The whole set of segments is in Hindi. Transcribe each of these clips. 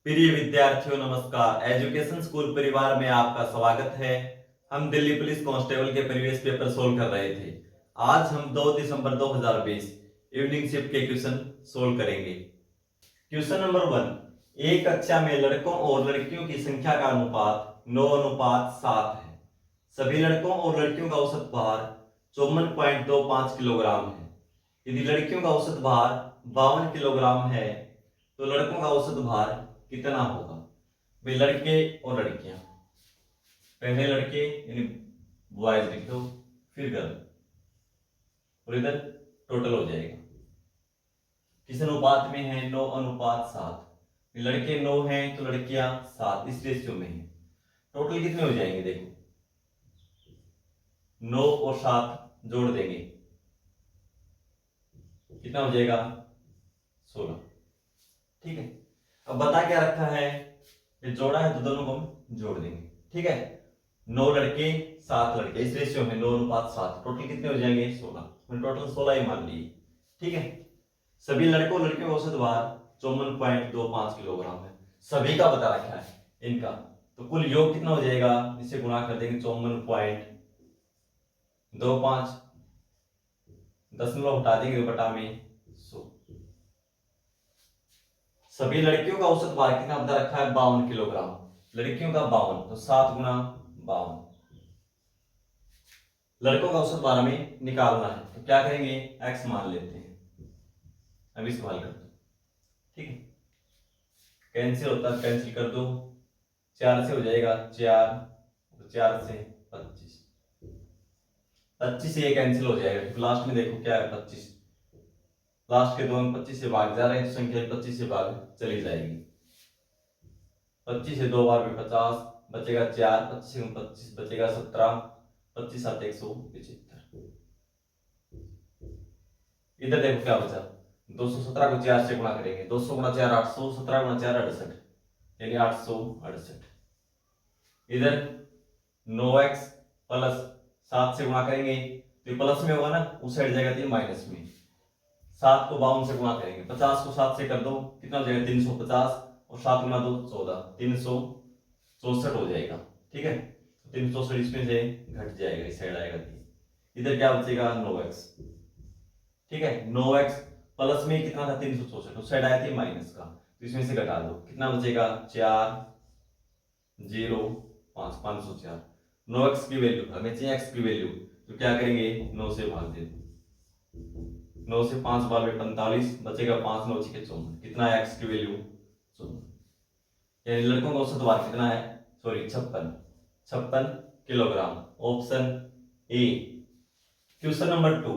प्रिय विद्यार्थियों नमस्कार। एजुकेशन स्कूल परिवार में आपका स्वागत है। हम दिल्ली पुलिस कांस्टेबल के प्रीवियस पेपर सोल्व कर रहे थे। आज हम 2 दिसंबर 2020 इवनिंग शिफ्ट के क्वेश्चन सोल्व करेंगे। क्वेश्चन नंबर 1, एक कक्षा में लड़कों और लड़कियों की संख्या का अनुपात 9:7 है। सभी लड़कों और लड़कियों का औसत भार 54.25 किलोग्राम है। यदि लड़कियों का औसत भार 52 किलोग्राम है तो लड़कों का औसत भार कितना होगा? भाई लड़के और लड़कियां, पहले लड़के यानी बॉयज लिख दो, फिर गर्ल, और इधर टोटल हो जाएगा। किस अनुपात में है? 9:7। लड़के 9 हैं तो लड़कियां 7, इस रेशियो में है। टोटल कितने हो जाएंगे? देखो 9 और 7 जोड़ देंगे, कितना हो जाएगा? 16। ठीक है, अब बता क्या रखा है? ये जोड़ा है तो दोनों को हम जोड़ देंगे। ठीक है, 9 लड़के 7 लड़के, इस रेशियो में 9:7। टोटल कितने हो जाएंगे? 16। टोटल 16 ही मान लिए। ठीक है, सभी लड़कों लड़कियों का औसत भार 54.25 किलोग्राम है। सभी का बता रखा है इनका, तो कुल योग कितना हो जाएगा? इसे गुणा कर देंगे 54.25, दशमलव हटा देंगे बटा में 100। सभी लड़कियों का औसत भार कितना बता रखा है? 52 किलोग्राम। लड़कियों का 52, तो 7 गुना 52। लड़कों का औसत भार हमें निकालना है, तो क्या करेंगे? x मान लेते हैं। अब इस्तेमाल कर दो। ठीक है, कैंसिल होता है, कैंसिल कर दो। 4 से हो जाएगा 4, तो 4 से 25। 25 से ये कैंसिल हो जाएगा, तो लास्ट में देखो क्या है? 25। लास्ट के दो अंक 25 से भाग जा रहे हैं, तो संख्या 25 से भाग चली जाएगी। 25 से 2 बार में 50 बचेगा 4, 25 से 25 बचेगा 17, 25 7 175। इधर देखो क्या बचा? 217 को 4 से गुणा करेंगे, 200 गुणा 4 800, 17 गुणा 4 68, यानी 868। इधर 9x प्लस 7 से गुणा करेंगे तो ये प्लस में होगा ना, उस साइड जाएगा तो ये माइनस में। 7 को 52 से गुणा करेंगे, 50 को 7 से कर दो, कितना हो जाएगा? 350, और 7 गुणा 2 14, 364 हो जाएगा। ठीक है, 364 इसमें से घट जाएगा, इस साइड आएगा। इधर क्या बचेगा? 9x। ठीक है, 9x प्लस में कितना था? 364, उस साइड आया था माइनस का, तो इसमें से घटा दो, कितना बचेगा? 4 0 5 504। 9x की वैल्यू हमें चाहिए, x की वैल्यू, तो क्या करेंगे? 9 से भाग दे दो। 9 से 5 बार में 45 बचेगा, 5 9 6 54। कितना है x की वैल्यू? 54। यानी लड़कों का औसत भार कितना है? Sorry 56 kilogram. Option A. Question number 2,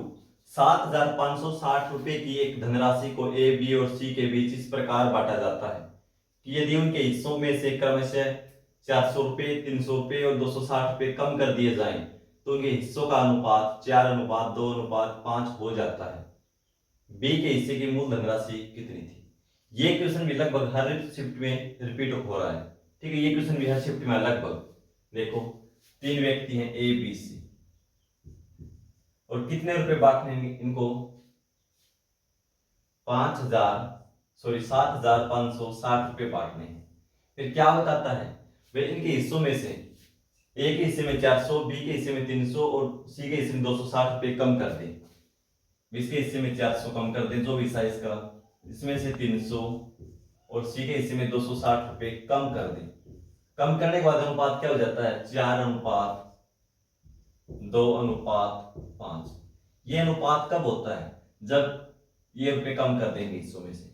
7,560 रुपए की एक धनराशि को ए, बी और सी के बीच इस प्रकार बांटा जाता है कि यदि उनके हिस्सों में से क्रमशः 400 रुपए, 300 रुपए और 260 रुपए कम कर दिए जाएं तो उनके हिस्सों का अनुपात 4:2:5 हो जाता है। बी के हिस्से की मूल धनराशि कितनी थी? ये क्वेश्चन भी लगभग हर शिफ्ट में रिपीट हो रहा है। ठीक है, ये क्वेश्चन भी हर शिफ्ट में लगभग। देखो 3 व्यक्ति हैं ए बी सी, और कितने रुपए बांटने हैं इनको? 7,560 रुपए बांटने हैं। फिर क्या बताता है? वे इनके हिस्सों में से ए के हिस्से में 400, बी के हिस्से में 300 और सी के हिस्से में 260 रुपए कम कर दें। इसके हिस्से में 400 कम कर दें, जो भी साइज का, इसमें से 300 और सी के हिस्से में 260 रुपए कम कर दें। कम करने के बाद अनुपात क्या हो जाता है? 4:2:5। ये अनुपात कब होता है? जब ये रुपए कम कर देंगे हिस्सों में से।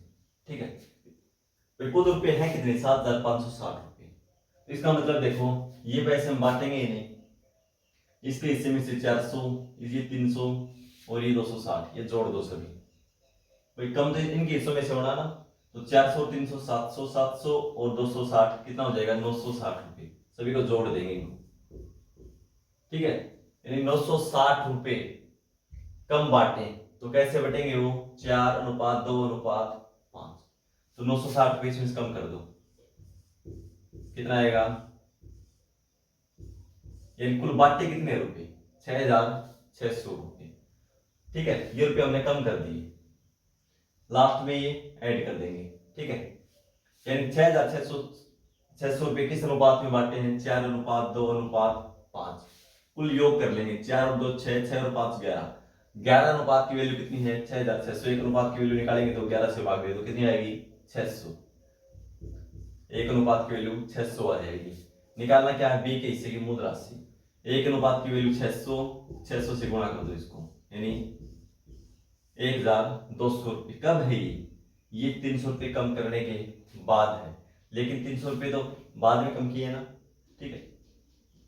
ठीक है, तो कुल रुपए हैं कितने? 7,560 रुपए। तो इसका मतलब देखो, ये पैसे हम बांटेंगे ही नहीं। इसके हिस्से में से 400, ये 300 और ये 260, ये जोड़ दो सभी। भाई कम तो इनके हिस्सों में से होना ना, तो 400 300 700 700 और 260 कितना हो जाएगा? 960 रुपए। सभी को जोड़ देंगे इनको। ठीक है, यानी 960 रुपए कम बांटे तो कैसे बटेंगे वो? 4:2:5। तो 960 रुपए इसमें से कम कर दो, कितना आएगा? यानी कुल बांटे कितने रुपए? 6,600 रुपए। ठीक है, ये रुपए हमने कम कर दिए, लास्ट में ये ऐड कर देंगे। ठीक है, यानी 6,600 रुपये किस अनुपात में बांटे हैं? 4:2:5। कुल योग कर लेंगे, 4 और 2 6, 6 और 5 11। 11 अनुपात की वैल्यू कितनी है? 6,600। एक अनुपात की वैल्यू निकालेंगे तो 11 से भाग दे तो कितनी आएगी? 600। एक अनुपात की वैल्यू 600 आ जाएगी। निकालना क्या है? बी के हिस्से की मूल राशि। एक अनुपात की वैल्यू 600, 600 से गुणा कर दो इसको, यानी 1,200 रुपये। कब है ये 300 रुपये कम करने के बाद है, लेकिन 300 रुपये तो बाद में कम किए ना, ठीक है।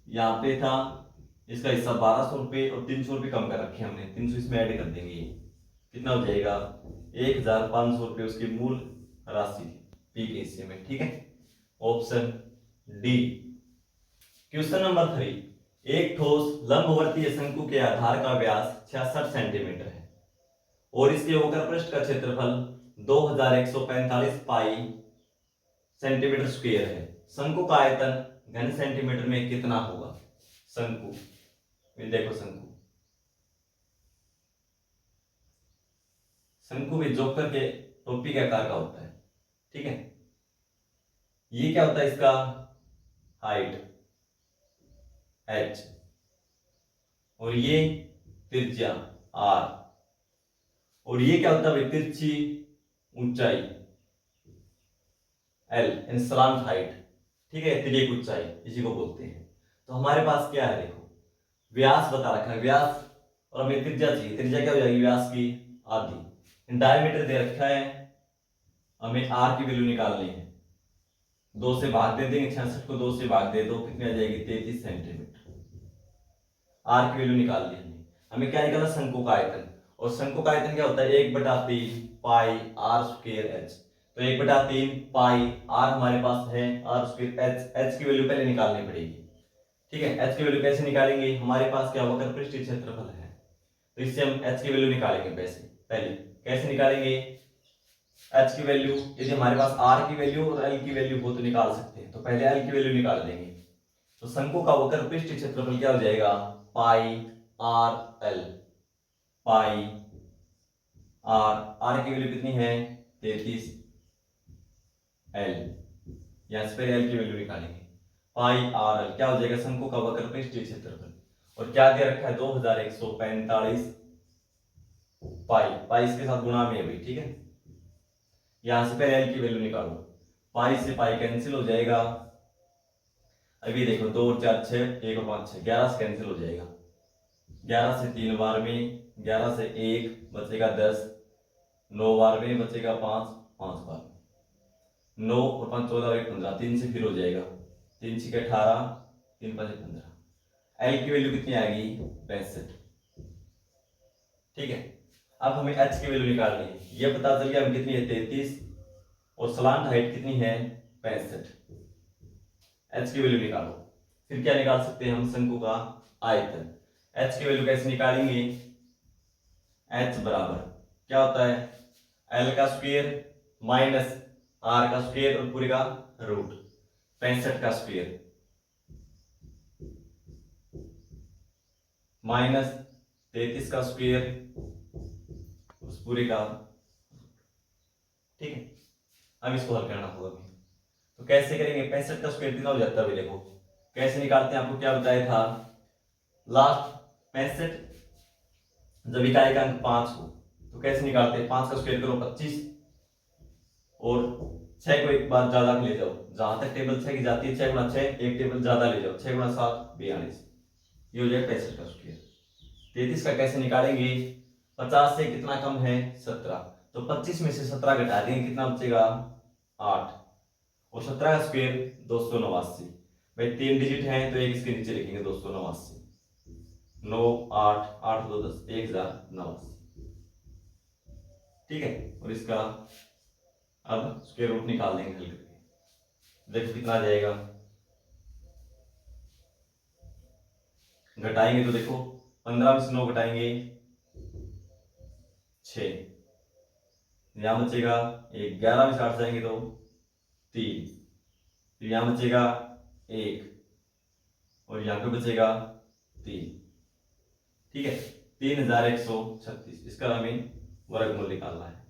यहाँ पे था इसका हिस्सा 1,200 रुपये और 300 रुपये कम कर रखे हमने, 300 इसमें ऐड कर देंगे। कितना हो जाएगा? 1,500 रुपये उसकी मूल राशि पी के हिस्से में, ठीक है। Option D. Question number 3। एक ठोस लंबवर्तीय शंकु के आधार का व्यास 66 सेंटीमीटर है और इसके वक्र पृष्ठ का क्षेत्रफल 2145 पाई सेंटीमीटर स्क्वायर है। शंकु का आयतन घन सेंटीमीटर में कितना होगा? शंकु, ये देखो शंकु भी जोकर के टोपी के आकार का होता है, ठीक है। ये क्या होता है? इसका हाइट h और ये त्रिज्या r, और ये क्या होता है भाई? तिरछी ऊंचाई l, यानी सलांत हाइट, ठीक है। तिर्यक ऊंचाई इसी को बोलते हैं। तो हमारे पास क्या है? देखो व्यास बता रखा है, व्यास, और हमें त्रिज्या चाहिए। त्रिज्या क्या हो जाएगी? व्यास की आधी। डायमीटर दे रखा है, हमें r की वैल्यू निकालनी है। 2 से भाग दे देंगे, 66 को 2 से भाग दे दो, कितनी आ जाएगी? 33 सेंटीमीटर। r की वैल्यू निकाल ली हमने। हमें क्या निकाला? शंकु का आयतन। और शंकु का आयतन क्या होता है? 1/3 पाई r स्क्वायर h। तो 1/3 पाई r हमारे पास है, r स्क्वायर h की वैल्यू पहले निकालनी पड़ेगी, ठीक है। h की वैल्यू कैसे निकालेंगे? हमारे पास क्या वक्र पृष्ठ क्षेत्रफल है, तो इससे हम h की वैल्यू निकालेंगे। पहले कैसे निकालेंगे h की वैल्यू? यदि हमारे पास r की वैल्यू और l की वैल्यू हो तो निकाल सकते हैं, तो पहले l की वैल्यू निकाल देंगे। तो शंकु का वक्र पृष्ठ क्षेत्रफल क्या हो जाएगा? पाई r l, पाई r की वैल्यू कितनी है? 33 l। यहां से पहले l की वैल्यू निकालेंगे। पाई r l क्या हो जाएगा? शंकु का वक्र पृष्ठ क्षेत्रफल। और क्या दे रखा है? 2145 पाई, पाई इसके साथ गुणा में है भाई, ठीक है। यहां से पहले l की वैल्यू निकालो, पाई से पाई कैंसिल हो जाएगा। अभी देखो 2 और 4 6, 1 और 5 6, 11 से कैंसिल हो जाएगा। 11 से 3 बार में, 11 से 1 बचेगा 10, 9 बार में बचेगा 5, 5 बार में 9 और 5 14 और 1 15, 3 से फिर हो जाएगा, 3 6 18, 3 5 15। एल की वैल्यू कितनी आएगी? 65, ठीक है। अब हमें एच की वैल्यू निकालनी है। ये पता चल गया हम कितनी है? 33, और सलांत हाइट कितनी है? 65। एच की वैल्यू निकालो। फिर क्या निकाल सकते हैं हम? शंकु का आयतन। एच की वैल्यू कैसे निकालेंगे? एच बराबर क्या होता है? एल का स्क्वायर माइनस आर का स्क्वायर और पूरे का रूट, 65 का स्क्वायर माइनस 33 का स्क्वायर उस पूरे का, ठीक है। अब इसको हल करना होगा हमें, तो कैसे करेंगे? 65 का स्क्वायर कितना हो जाता है? देखो कैसे निकालते हैं, आपको क्या बताया था लास्ट? 65 जब इकाई का अंक 5 हो तो कैसे निकालते हैं? 5 का स्क्वायर करो 25, और 6 को एक बार ज्यादा ले जाओ, जहां तक टेबल 6 की जाती है 6 गुणा 6, एक टेबल ज्यादा ले जाओ, 6 गुणा 7 42, ये हो जाएगा 65 का स्क्वायर। 33 का कैसे निकालेंगे? 50 से कितना कम है? 17, तो 25 में से 17 घटा देंगे, कितना बचेगा? 8, और 17 का स्क्वायर 289। भाई 3 डिजिट है तो एक इसके नीचे लिखेंगे 289, 9 8 8 2 10, 1089, ठीक है। और इसका अब स्क्वायर रूट निकाल देंगे हल करके, देखो कितना आ जाएगा। घटाएंगे तो देखो 15 में से 9 घटाएंगे 6, यहां बचेगा 1, 11 में से 8 जाएंगे तो 3, फिर यहां बचेगा 1, और यहां पे बचेगा 3, ठीक है। 3136, इसका हमें वर्गमूल निकालना है।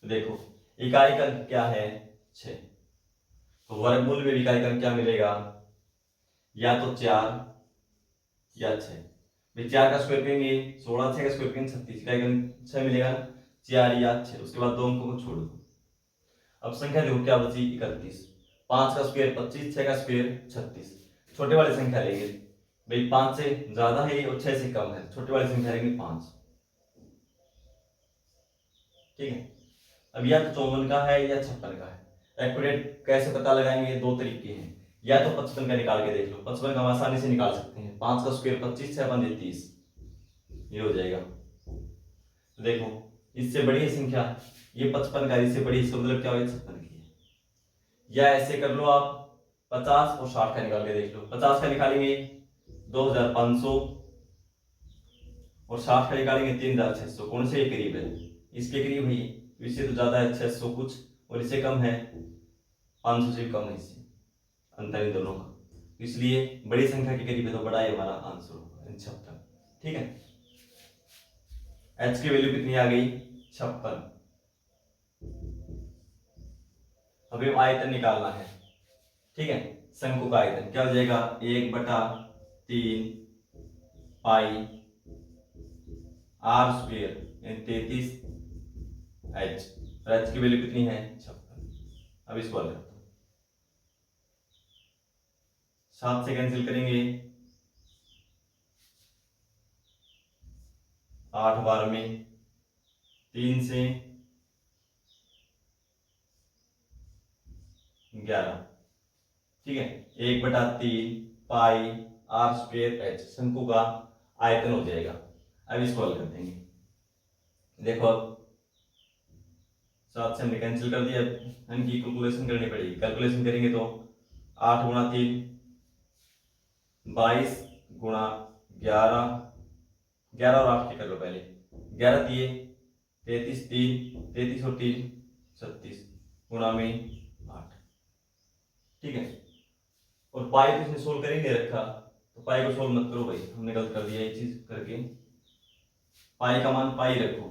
तो देखो इकाई का क्या है? 6, तो वर्गमूल में भी का आइकन क्या मिलेगा, या तो 4 या 6। भाई 4 का स्क्वायर करेंगे 16, 6 का स्क्वायर करेंगे 36, का आइकन 6 मिलेगा ना, 4 या 6। उसके बाद 2 अंकों को छोड़ दो। अब संख्या देखो क्या बची 31। 5 का स्क्वायर 25, 6 का स्क्वायर 36। छोटे वाली संख्या लेंगे भाई, 5 से ज्यादा है और 6 से कम है, छोटे वाली संख्या लेंगे 5। ठीक है। अब या तो 54 का है या 56 का है। एक्यूरेट कैसे पता लगाएंगे, दो तरीके हैं। या तो 55 का निकाल के देख लो, 55 का हम आसानी से निकाल सकते हैं। 5 का स्क्वायर 25, 6 पंजे 30, ये हो जाएगा। तो देखो इससे बड़ी है संख्या, ये 55 का, इससे बड़ी, इसका मतलब क्या हो, 56 की है। या ऐसे कर लो आप, 50 और 60 का निकाल के देख लो। 50 का निकालेंगे 2500 और 60 का निकालेंगे 3600। कौन से करीब है, इसके करीब है, इससे तो ज्यादा है 600 कुछ, और इससे कम है 500 से कम है, इससे अंतर इन दोनों का। इसलिए बड़ी संख्या के करीब है तो बड़ा ही हमारा आंसर होगा 56। ठीक है। h की वैल्यू कितनी आ गई, 56। अभी हम आयतन निकालना है। ठीक है। शंकु का आयतन क्या हो जाएगा, 1/3 पाई r स्क्वायर 33 h। h की वैल्यू कितनी है, 56। अब इसको हल करता हूं, 7 से कैंसिल करेंगे, 8 बार में 3 से 11। ठीक है। 1/3 पाई r स्क्वायर h शंकु का आयतन हो जाएगा। अब इसको हल कर देंगे। देखो अब 7 से हमने कैंसिल कर दिया, इनकी कैलकुलेशन करनी पड़ेगी। कैलकुलेशन करेंगे तो 8 गुणा 3 22 गुणा 11, 11 और 8 के कर लो पहले। 11 दिए 33, 3 33 और 3 36 गुणा में 8। ठीक है। और पाई तो इसने सोल्व कर ही नहीं रखा, तो पाई को सोल्व मत करो भाई, हमने गलत कर दिया ये चीज करके। पाई का मान पाई रखो,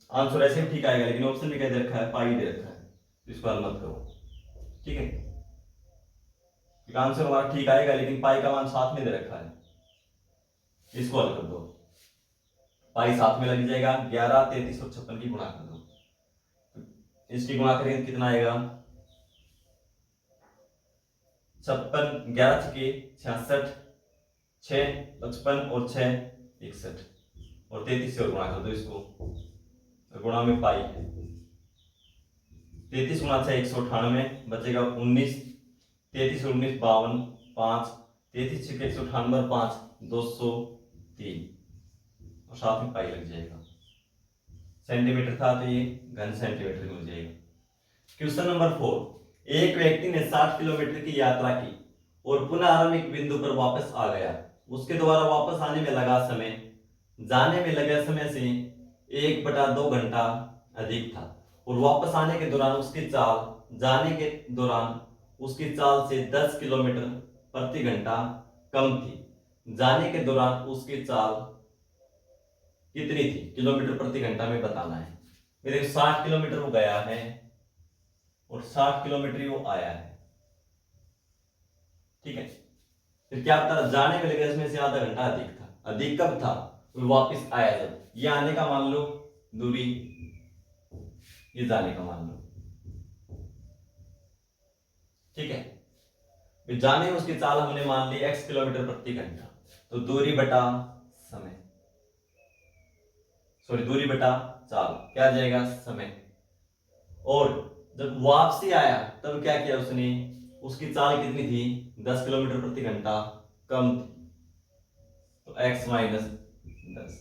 आंसर ऐसे भी ठीक आएगा, लेकिन ऑप्शन में क्या दे रखा है, पाई दे रखा है, तो इसको हल मत करो। ठीक है। आंसर हमारा ठीक आएगा, लेकिन पाई का मान साथ में दे रखा है, इसको हल कर दो। पाई साथ में लग जाएगा, 11 33 और 56 की गुणा कर दो। इसकी गुणा करेंगे कितना आएगा, 56, 11 छके 66, 6 55 और 6 61, और 33 से और गुणा कर दो इसको, तो गुणा में पाई है। 33 गुणा 6 198, बचेगा 19, 33 और 19 52, 5 33 छके 198 और 5 203, और साथ में पाई लग जाएगा। सेंटीमीटर था तो ये घन सेंटीमीटर में हो जाएगा। क्वेश्चन नंबर 4, एक व्यक्ति ने 60 किलोमीटर की यात्रा की और पुनः आरंभिक बिंदु पर वापस आ गया। उसके द्वारा वापस आने में लगा समय जाने में लगे समय से 1/2 घंटा अधिक था, और वापस आने के दौरान उसकी चाल जाने के दौरान उसकी चाल से 10 किलोमीटर प्रति घंटा कम थी। जाने के दौरान उसकी चाल कितनी थी, किलोमीटर प्रति घंटा में बताना है। देखो 60 किलोमीटर वो गया है और 60 किलोमीटर वो आया है। ठीक है। फिर क्या बता, जाने में लगे इसमें से आधा घंटा अधिक था। अधिक कब था, वो वापस आया जब। ये आने का मान लो दूरी, ये जाने का मान लो। ठीक है। फिर जाने में उसकी चाल हमने मान ली x किलोमीटर प्रति घंटा, तो दूरी बटा समय, सॉरी दूरी बटा चाल क्या आ जाएगा, समय। और जब वापसी आया तब क्या किया उसने, उसकी चाल कितनी थी, 10 किलोमीटर प्रति घंटा कम थी, तो x माइनस 10।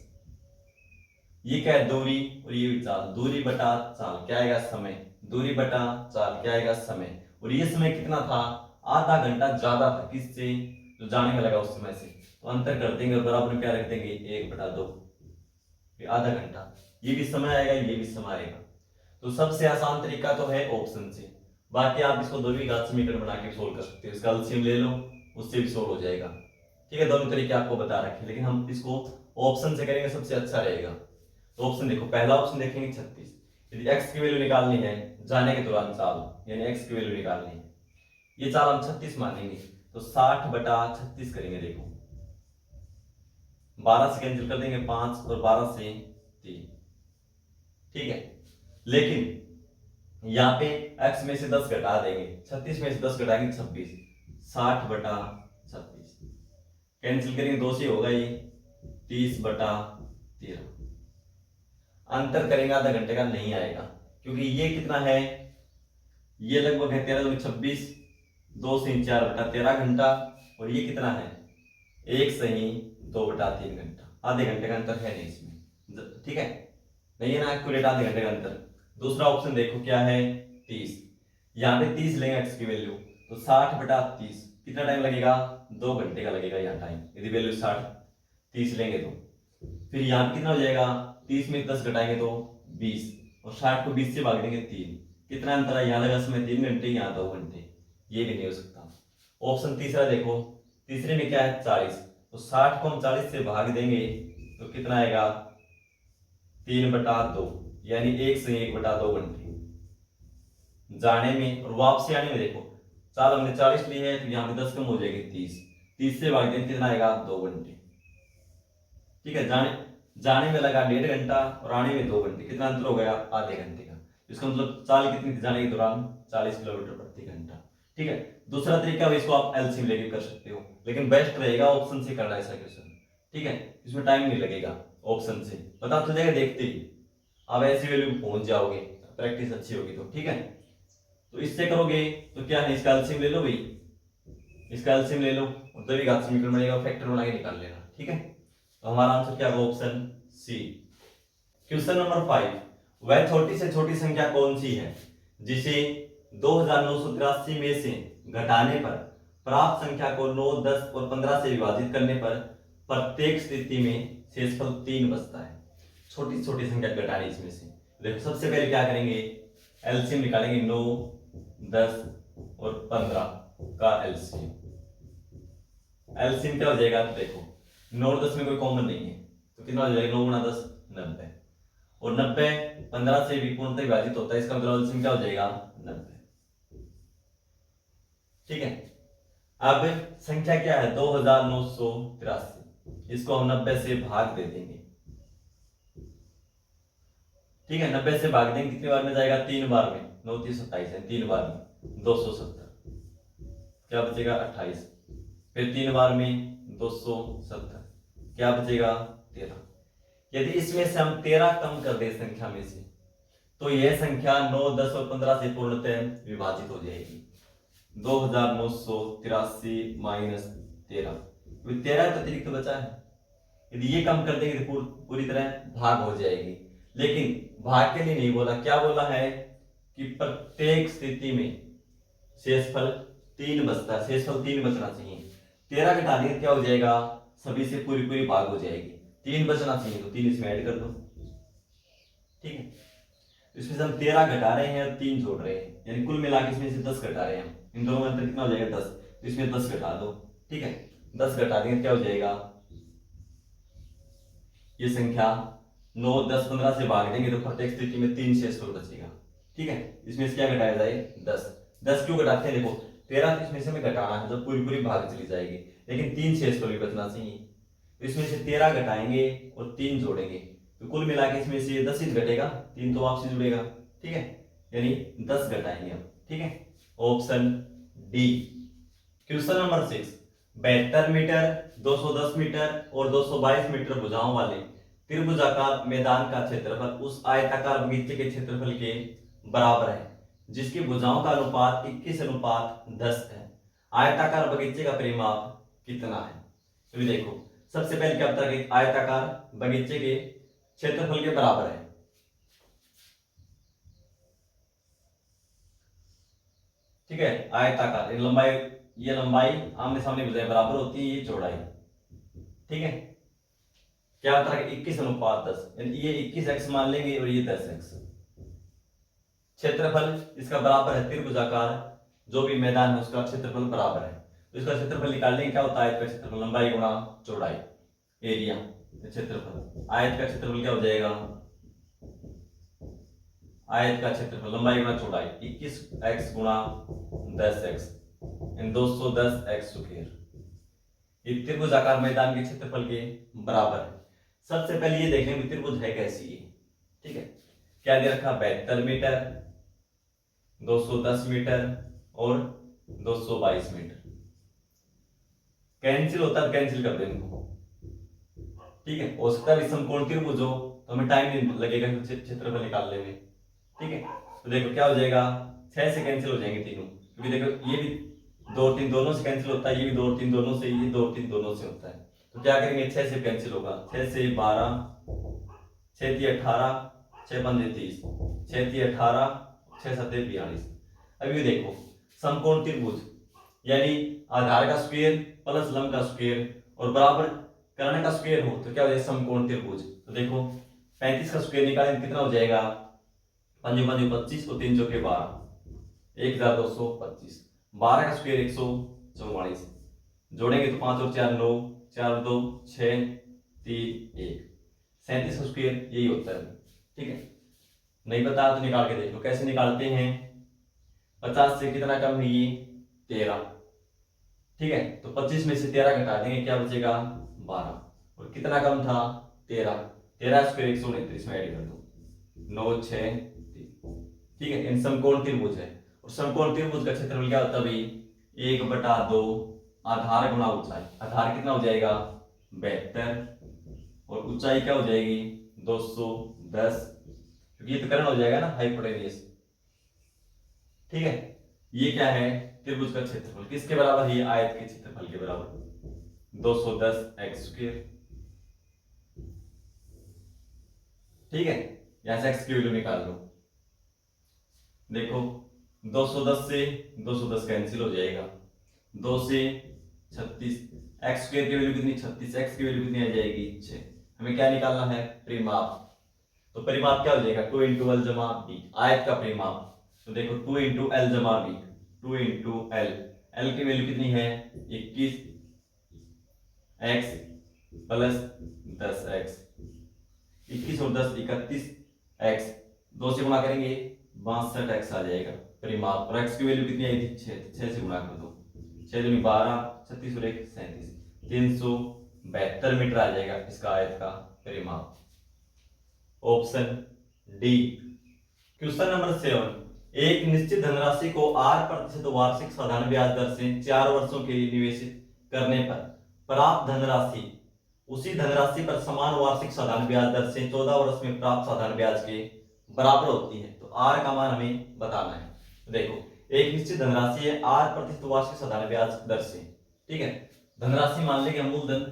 ये क्या है, दूरी, और ये भी चाल। दूरी बटा चाल क्या आएगा, समय। दूरी बटा चाल क्या आएगा, समय। और ये समय कितना था, आधा घंटा ज्यादा था किससे, जो जाने में लगा उस समय से। तो अंतर कर देंगे और बराबर में क्या रख देंगे, 1/2, आधा घंटा। ये भी समय आएगा, ये भी समय आएगा। तो सबसे आसान तरीका तो है ऑप्शन से। बाकी आप इसको 2 घात समीकरण बना के सोल्व कर सकते हो, इसका एलसीएम ले लो, उससे भी सोल्व हो जाएगा। ठीक है। दोनों तरीके आपको बता रखे, लेकिन हम इसको ऑप्शन से करेंगे, सबसे अच्छा रहेगा। तो ऑप्शन देखो, पहला ऑप्शन देखेंगे 36, यदि x की वैल्यू निकालनी है जाने के दौरान चाल, यानी x की वैल्यू निकालनी है, ये चाल हम 36 मानेंगे, तो 60/36 करेंगे। देखो 12 से कैंसिल कर देंगे 5 और 12 से 3, ठीक है। लेकिन यहाँ पे x में से 10 घटा देंगे, 36 में से 10 घटाएंगे 26, 60/36 कैंसिल करेंगे, 2 से होगा ये 30/13। अंतर करेंगे आधा घंटे का, नहीं आएगा, क्योंकि ये कितना है, ये लगभग है 13 दूनी 26, 2 से 4/13 घंटा, और ये कितना है 1 से 2/3 घंटा। आधे घंटे का अंतर है नहीं इसमें, ठीक है, नहीं है ना एक्यूरेट आधे घंटे का अंतर। दूसरा ऑप्शन देखो क्या है 30, यहाँ पे 30 लेंगे x की वैल्यू, तो 60/30 कितना टाइम लगेगा, 2 घंटे का लगेगा यहाँ टाइम, यदि वैल्यू 30 लेंगे तो। फिर यहाँ पे कितना हो जाएगा, 30 में 10 घटाएंगे तो 20, और 60 को 20 से भाग देंगे 3, कितना अंतर है, यहाँ लगा समय 3 घंटे, यहाँ 2 घंटे, ये भी नहीं हो सकता। ऑप्शन तीसरा देखो, तीसरे में क्या है 40, तो 60 को हम 40 से भाग देंगे तो कितना आएगा 3/2, यानी 1 से 1/2 घंटे जाने में, और वापसी आने में देखो चाल हमने 40 ली है, तो यहाँ पे 10 कम हो जाएगी 30 से भाग देंगे कितना आएगा 2 घंटे, ठीक है। जाने में लगा 1.5 घंटा और आने में 2 घंटे, कितना अंतर हो गया आधे घंटे का। इसका मतलब चाल कितनी थी जाने के दौरान, 40 किलोमीटर प्रति घंटा, ठीक है। दूसरा तरीका भी इसको आप एलसीएम लेके कर सकते हो, लेकिन बेस्ट रहेगा ऑप्शन से करना ऐसा क्वेश्चन, ठीक है, इसमें टाइम नहीं लगेगा, ऑप्शन से पता चल जाएगा देखते ही आप ऐसी वैल्यू पहुंच जाओगे, प्रैक्टिस अच्छी होगी तो, ठीक है। तो इससे करोगे तो क्या है, इसका एलसीएम ले लो भाई, इसका एलसीएम ले लो और द्विघात समीकरण बनेगा, फैक्टर बना के निकाल लेना, ठीक है। तो हमारा आंसर क्या होगा, ऑप्शन सी। क्वेश्चन नंबर 5, वह छोटी से छोटी संख्या कौन सी है जिसे 2983 में से घटाने पर प्राप्त संख्या को 9, 10 और 15 से विभाजित करने पर प्रत्येक स्थिति में शेषफल 3 बचता है। छोटी छोटी संख्या घटानी इसमें से, देखो सबसे पहले क्या करेंगे, एलसीएम निकालेंगे, 9, 10 और 15 का एलसीएम। एलसीएम क्या हो जाएगा, देखो 9 और 10 में कोई कॉमन नहीं है, तो कितना हो जाएगा, 9 गुणा 10 90, और 90 15 से भी पूर्णतः विभाजित होता है, इसका मतलब एलसीएम क्या हो जाएगा 90, ठीक है। अब संख्या क्या है 2983, इसको हम 90 से भाग दे देंगे, ठीक है। 90 से भाग देंगे कितनी बार में जाएगा, 3 बार में, 9 3 27 है, 3 बार में 270, क्या बचेगा 28, फिर 3 बार में 270, क्या बचेगा 13। यदि इसमें से हम 13 कम कर दे संख्या में से, तो यह संख्या 9, 10 और 15 से पूर्णतः विभाजित हो जाएगी। 2983 माइनस 13, 13 अतिरिक्त बचा है, यदि ये कम कर देंगे तो पूरी तरह भाग हो जाएगी। लेकिन भाग के लिए नहीं बोला, क्या बोला है कि प्रत्येक स्थिति में शेषफल 3 बचता है, शेषफल 3 बचना चाहिए। 13 घटा देंगे क्या हो जाएगा, सभी से पूरी भाग हो जाएगी, 3 बचना चाहिए, तो 3 इसमें ऐड कर दो, ठीक है। इसमें से हम 13 घटा रहे हैं और 3 जोड़ रहे हैं, यानी कुल मिला के इसमें से 10 घटा रहे हैं, इन दोनों में अंतर कितना हो जाएगा 10, तो इसमें 10 घटा दो, ठीक है। 10 घटा देंगे क्या हो जाएगा, ये संख्या 9, 10, 15 से भाग देंगे तो प्रत्येक स्थिति में 3 शेषफल बचेगा, ठीक है। इसमें से क्या घटाया जाए 10 क्यों घटाते हैं, देखो 13 इसमें से हमें घटाना है, जब पूरी भाग चली जाएगी, लेकिन 3 शेषफल भी बचना चाहिए, तो इसमें से 13 घटाएंगे और 3 जोड़ेंगे, तो कुल मिला के इसमें से 10 ही घटेगा, 3 तो वापसी जुड़ेगा, ठीक है, यानी 10 घटाएंगे हम, ठीक है। Option D. Question number 6, 72 metre, 210 metre और 222 मीटर भुजाओं वाले त्रिभुजाकार मैदान का क्षेत्रफल उस आयताकार बगीचे के क्षेत्रफल के बराबर है जिसकी भुजाओं का अनुपात 21:10 है। आयताकार बगीचे का परिमाप कितना है, तो देखो सबसे पहले क्या बता रहे, आयताकार बगीचे के क्षेत्रफल के बराबर है, ठीक है। आयताकार लंबाई, ये लंबाई आमने सामने भुजाएं बराबर होती है, ये चौड़ाई, ठीक है। क्या बता रहे 21:10, यानी ये 21x मान लेंगे और ये 10x। क्षेत्रफल इसका बराबर है, त्रिभुजाकार जो भी मैदान है उसका क्षेत्रफल बराबर है, तो इसका क्षेत्रफल निकाल लेंगे, क्या होता है आयत का क्षेत्रफल, लंबाई गुणा चौड़ाई, एरिया क्षेत्रफल। आयत का क्षेत्रफल क्या हो जाएगा, आयत का क्षेत्रफल लंबाई गुणा चौड़ाई 21x गुणा 10x इन 210x स्क्वायर ये त्रिभुजाकार मैदान के क्षेत्रफल के बराबर है। सबसे पहले ये देखें कि त्रिभुज है कैसी है। ठीक है, क्या दे रखा 72 मीटर, 210 मीटर और 222 मीटर। कैंसिल होता है, कैंसिल कर देंगे। ठीक है, हो सकता है समकोण त्रिभुज हो तो हमें टाइम नहीं लगेगा क्षेत्रफल निकालने में। ठीक है, तो देखो क्या हो जाएगा 6 से कैंसिल हो जाएंगे तीनों, क्योंकि देखो ये भी 2 और 3 दोनों से कैंसिल होता है, ये भी 2 और 3 दोनों से, ये 2 और 3 दोनों से होता है। तो क्या करेंगे 6 से कैंसिल होगा, 6 से 12, 6 3 18, 6 5 30, 6 3 18, 6 7 42। अभी देखो समकोण त्रिभुज यानी आधार का स्क्वायर प्लस लंब का स्क्वायर और बराबर कर्ण का स्क्वायर हो तो क्या हो जाएगा समकोण त्रिभुज। तो देखो 35 का स्क्वायर निकालेंगे कितना हो जाएगा 5 5 25 और 3 चौके 12, 1225। 12 का स्क्वायर 144, जोड़ेंगे तो 5 और 4 9, 4 2 6 3 1, 37 का स्क्वायर यही होता है। ठीक है, नहीं पता तो निकाल के देख लो कैसे निकालते हैं। 50 से कितना कम है ये 13। ठीक है, तो 25 में से 13 घटा देंगे क्या बचेगा 12 और कितना कम था 13, 13 स्क्वायर 129 में ऐड कर दो 9 6 3। ठीक है, इन समकोण त्रिभुज है और समकोण त्रिभुज का क्षेत्रफल क्या होता है भाई 1/2 आधार गुणा ऊंचाई। आधार कितना हो जाएगा 72 और ऊंचाई क्या हो जाएगी 210, क्योंकि ये तो कर्ण हो जाएगा ना हाइपोटेन्यूज। ठीक है, ये क्या है त्रिभुज का क्षेत्रफल किसके बराबर है, ये आयत के क्षेत्रफल के बराबर 210x स्क्वायर। ठीक है, यहां से x की वैल्यू निकाल लो। देखो 210 से 210 कैंसिल हो जाएगा, 2 से 36, x स्क्वायर की वैल्यू कितनी 36, x की वैल्यू कितनी आ जाएगी 6। हमें क्या निकालना है परिमाप, तो परिमाप क्या हो जाएगा 2 × l जमा b आयत का परिमाप। तो देखो 2 × l जमा b, 2 × l, l की वैल्यू कितनी है 21 x प्लस 10x, 21 और 10 31 x, 2 से गुणा करेंगे 62x आ जाएगा परिमाप। और x की वैल्यू कितनी आई थी 6 से गुणा कर दो, 6 दूनी 12, 36 और 1 37, 372 मीटर आ जाएगा इसका आयत का परिमाप। Option D. क्वेश्चन नंबर 7, एक निश्चित धनराशि को 8% वार्षिक साधारण ब्याज दर से 4 वर्षों के लिए निवेशित करने पर प्राप्त धनराशि उसी धनराशि पर समान वार्षिक साधारण ब्याज दर से 14 वर्ष में प्राप्त साधारण ब्याज के बराबर होती है। तो आर का मान हमें बताना है। तो देखो एक निश्चित धनराशि है 8% वार्षिक साधारण ब्याज दर से। ठीक है, धनराशि मान लेंगे मूलधन।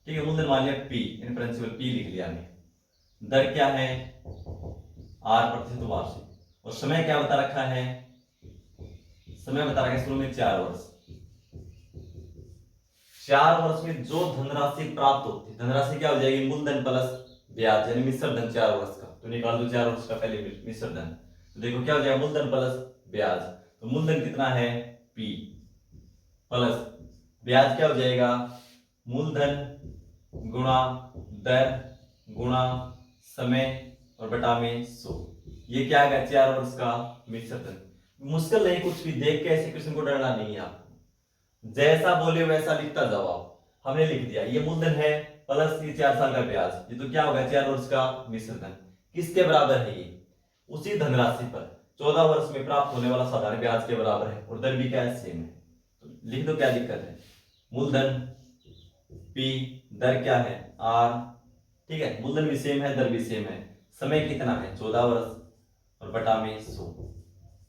ठीक है, मूलधन मान लिया पी, प्रिंसिपल पी लिख लिया हमने। दर क्या है 8% वार्षिक और समय क्या बता रखा है, समय बता रखा है शुरू में 4 वर्ष। 4 वर्ष में जो धनराशि प्राप्त होती है, धनराशि क्या हो जाएगी मूलधन प्लस ब्याज यानी मिश्र धन 4 वर्ष का। तो निकाल दो 4 वर्ष का पहले मिश्र धन। तो देखो क्या हो जाएगा मूलधन प्लस ब्याज। तो मूलधन कितना है P प्लस ब्याज क्या हो जाएगा मूलधन गुणा दर गुणा समय और बटा में 100। ये क्या है 4 वर्ष का मिश्र धन। मुश्किल नहीं, कुछ भी देख के ऐसे क्वेश्चन को डरना नहीं है आपको, जैसा बोले वैसा लिखता जाओ आप। हमने लिख दिया ये मूलधन है प्लस ये 4 साल का ब्याज, ये तो क्या होगा 4 वर्ष का मिश्र धन। किसके बराबर है ये उसी धनराशि पर 14 वर्ष में प्राप्त होने वाला साधारण ब्याज के बराबर है और दर भी क्या है सेम है। तो लिख दो क्या दिक्कत है, मूलधन P दर क्या है R। ठीक है, मूलधन भी सेम है दर भी सेम है, समय कितना है 14 वर्ष और बटा में 100।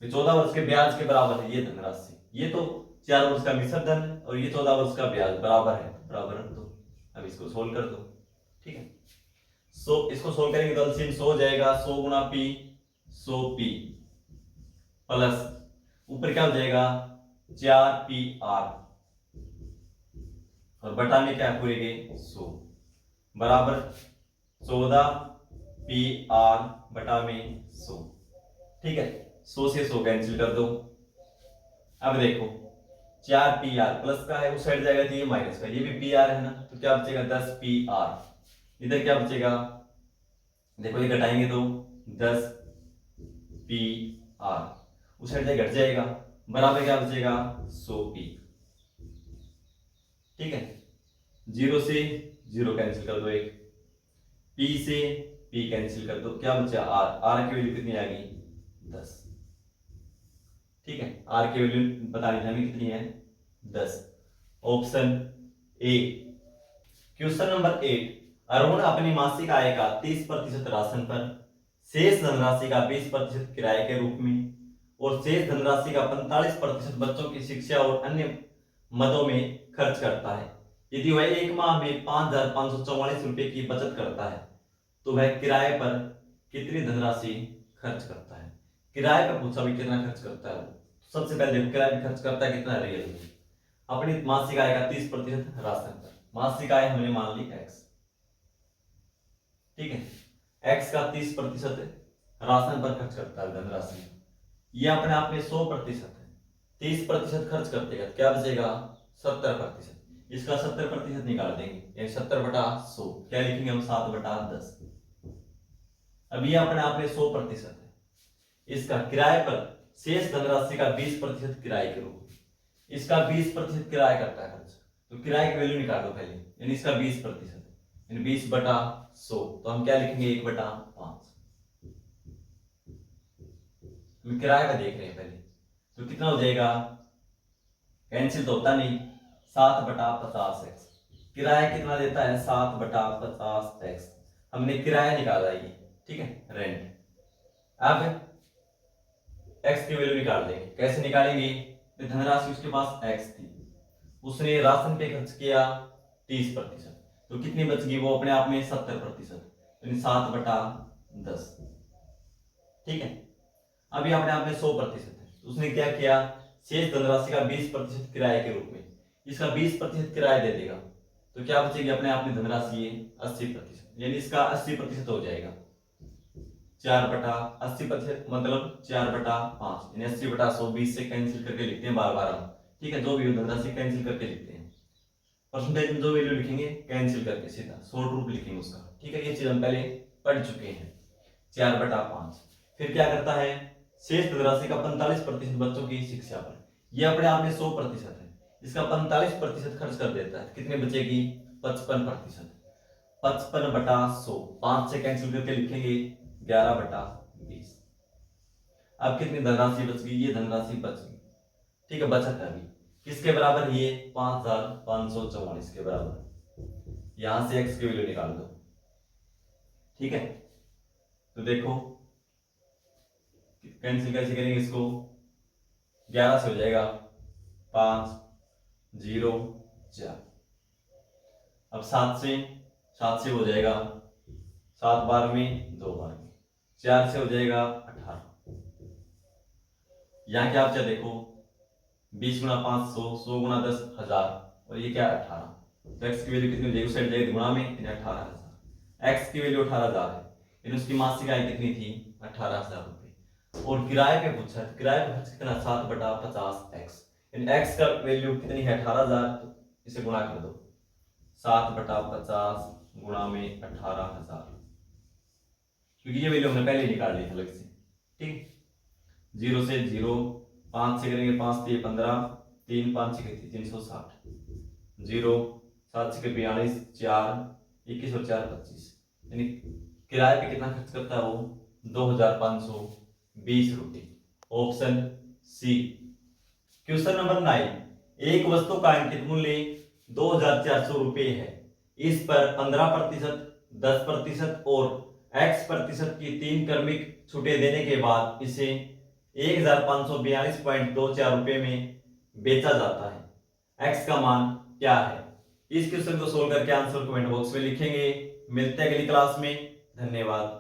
14 वर्ष के ब्याज के बराबर है ये धनराशि, ये तो 4 वर्ष का मिश्र धन और ये 14 वर्ष का ब्याज बराबर है, बराबर रख दो। अब इसको सोल्व कर दो। ठीक है, इसको सोल्व करेंगे तो एलसीएम 100 हो जाएगा, 100 गुणा P 100P प्लस ऊपर क्या हो जाएगा 4PR और बटा में क्या पूरे के 100 बराबर 14PR बटा में 100। ठीक है, 100 से 100 कैंसिल कर दो। अब देखो 4PR प्लस का है उस साइड जाएगा तो ये माइनस का, ये भी PR है ना, तो क्या बचेगा 10PR। इधर क्या बचेगा देखो ये घटाएंगे तो 10 पी आर, उस साइड घट जाएगा, बराबर क्या बचेगा 100 पी। ठीक है, 0 से 0 कैंसिल कर दो, एक पी से पी कैंसिल कर दो, क्या बचा आर, आर की वैल्यू कितनी आ गई 10। ठीक है, आर की वैल्यू बतानी थी हमें कितनी है 10। Option A. Question number 8, Arun अपनी मासिक आय का 30% राशन पर, शेष धनराशि का 20% किराए के रूप में और शेष धनराशि का 45% बच्चों की शिक्षा और अन्य मदों में खर्च करता है। यदि वह एक माह में 5,544 रुपए की बचत करता है तो वह किराए पर कितनी धनराशि खर्च करता है। किराए पर पूछा भी कितना खर्च करता है। सबसे पहले देखो किराए पर खर्च करता है कितना रियल में, अपनी मासिक आय का 30% राशन पर। मासिक आय हमने मान ली x, ठीक है, x का 30% राशन पर खर्च करता है धनराशि। ये अपने आप में 100% है, 30% खर्च करते हैं क्या बचेगा 70%। इसका 70% निकाल देंगे, 70/100 क्या लिखेंगे हम 7/10। अब ये अपने आप में 100% है। इसका किराए पर शेष धनराशि का 20% किराए के रूप में, इसका 20% किराया करता है खर्च, तो किराए की वैल्यू निकाल दो पहले, यानी इसका 20% यानी 20/100, तो हम क्या लिखेंगे 1/5। हम किराए का देख रहे हैं पहले, तो कितना हो जाएगा, कैंसिल तो होता नहीं, 7/50x। किराया कितना देता है 7/50x, हमने किराया निकाला ये, ठीक है, रेंट। अब x की वैल्यू निकाल देंगे, कैसे निकालेंगे, धनराशि उसके पास x थी, उसने राशन पे खर्च किया 30%, तो कितनी बच गई वो अपने आप में 70%, यानी 7/10। ठीक है, अभी अपने आप में 100% है, तो उसने क्या किया, शेष धनराशि का 20% किराए के रूप में, इसका 20% किराया दे देगा, तो क्या बचेगी अपने आप में धनराशि 80%, यानी इसका 80% हो जाएगा। 4/80% मतलब 4/5, यानी 80/100, 20 से कैंसिल करके लिखते हैं बार बार हम, ठीक है, जो भी धनराशि कैंसिल करके लिखते हैं, परसेंटेज में जो वैल्यू लिखेंगे कैंसिल करके सीधा शॉर्ट रूप लिखेंगे उसका, ठीक है, ये चीज हम पहले पढ़ चुके हैं। 4/5 फिर क्या करता है, शेष धनराशि का 45% बच्चों की शिक्षा पर, यह अपने आप में 100% है, इसका 45% खर्च कर देता है, कितने बचेगी 55%। 55/100, 5 से कैंसिल करके लिखेंगे 11/20। अब कितनी धनराशि बच गई, ये धनराशि बच गई, ठीक है, बचत है अभी किसके बराबर, ये 5,544 के बराबर। यहां से x की वैल्यू निकाल दो, ठीक है, तो देखो कैंसिल कैसे करेंगे इसको, 11 से हो जाएगा 5 0 4, अब 7 से हो जाएगा 7 बार में 2 बार में, 4 से हो जाएगा 18। यहाँ क्या बचा देखो, 20 × 500, 100 × 10 1000, और ये क्या 18, तो x की वैल्यू कितनी हो जाएगी, उस साइड जाएगी गुणा में, 18,000। x की वैल्यू 18,000 है, यानी उसकी मासिक आय कितनी थी 18,000 रुपए। और किराए पे पूछा है, किराए पे खर्च कितना 7/50x, यानी x का वैल्यू कितनी है 18,000, तो इसे गुणा कर दो, 7/50 गुणा में 18,000, क्योंकि ये वैल्यू हमने पहले निकाल ली अलग से, ठीक। 0 से 0, 5 से करेंगे 5 से 15, 3 5 से 360, 0 7 से 42, 4 21 और 4 25, यानी किराए पे कितना खर्च करता है वो 2,520 रुपये। Option C. क्वेश्चन नंबर 9, एक वस्तु का अंकित मूल्य 2,400 रुपये है, इस पर 15%, 10% और x% की 3 क्रमिक छूटे देने के बाद इसे 1,542.24 रुपये में बेचा जाता है, x का मान क्या है। इस क्वेश्चन को सोल्व करके आंसर कमेंट बॉक्स में लिखेंगे। मिलते हैं अगली क्लास में, धन्यवाद।